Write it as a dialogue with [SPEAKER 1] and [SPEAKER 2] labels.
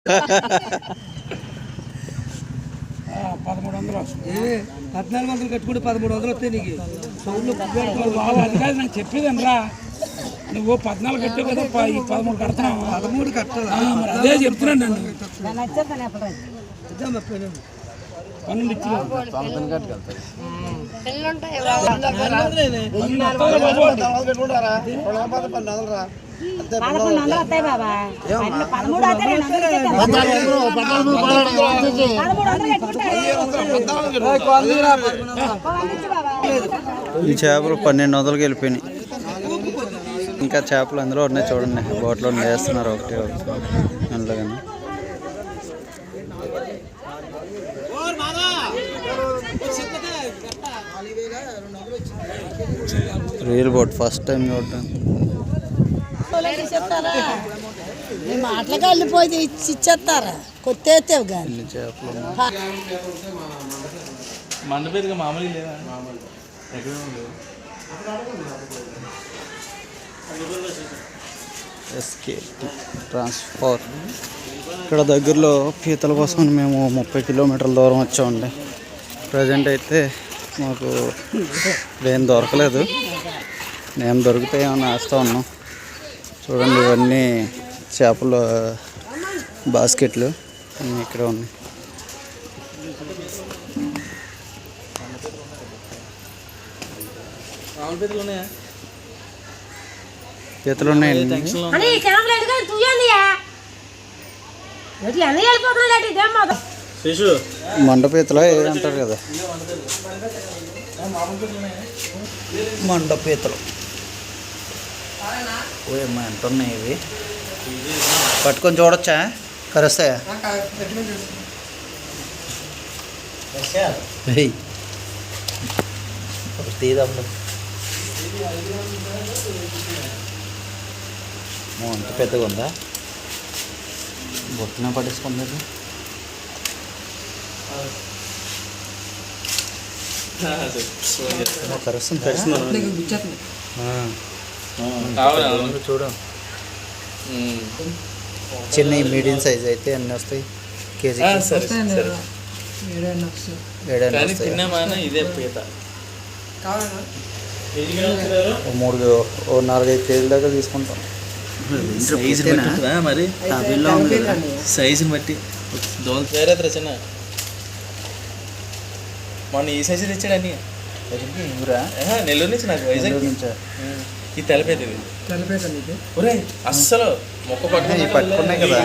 [SPEAKER 1] 1400 కట్టుకుంటే 1300 వస్తాయి నీకు.
[SPEAKER 2] అది కాదు నాకు చెప్పేదని రా, నువ్వు 14 కట్టావు కదా, ఈ 13 కడతావు.
[SPEAKER 1] 13 కట్టాలి.
[SPEAKER 2] మరి అదే చెప్తున్నాను నన్ను. పన్నెండు ఇచ్చి
[SPEAKER 3] ఈ చేపలు 1200కి వెళ్ళిపోయినాయి. ఇంకా చేపలు అందులో ఉన్నాయి చూడండి, బోట్లో వేస్తున్నారు ఒకటి అందులో. కానీ రియల్ బోట్ ఫస్ట్ టైం చూడటం.
[SPEAKER 4] మాటలుగా వెళ్ళిపోయి ఇచ్చేస్తారా కొత్త కానీ
[SPEAKER 3] చేపలు
[SPEAKER 5] మండపేదిగా మామూలు లేదా
[SPEAKER 3] ట్రాన్స్ఫర్. ఇక్కడ దగ్గరలో పీతల కోసం మేము 30 కిలోమీటర్ల దూరం వచ్చామండి. ప్రజెంట్ అయితే మాకు ఏం దొరకలేదు. నేను దొరుకుతాయేమని వేస్తూ ఉన్నాం. చూడండి, ఇవన్నీ చేపల బాస్కెట్లు అన్నీ ఇక్కడ ఉన్నాయి. పీతలు ఉన్నాయండి. మండ పీతలు అంటారు కదా, మండ పీతలు. ఓయమ్మా ఎంత ఉన్నాయి ఇవి, పట్టుకొని చూడొచ్చా? కరుస్తాయా? తీదమ్మ అంత పెద్దగా ఉందా? బొట్టున పట్టేసుకుంది. చూడు, చిన్న మీడియం సైజ్ అయితే ఎన్ని వస్తాయి? కేజీ 4-5 కేజీల దాకా తీసుకుంటాం.
[SPEAKER 5] మరి సైజుని బట్టి చిన్న మొన్న ఈ సైజు తెచ్చాడని నెల్లూరు నుంచి నాకు వైజాగ్ నుంచా. ఈ తెలపేది ఒరే అస్సలు మొక్క
[SPEAKER 3] పట్టుకున్నాయి కదా.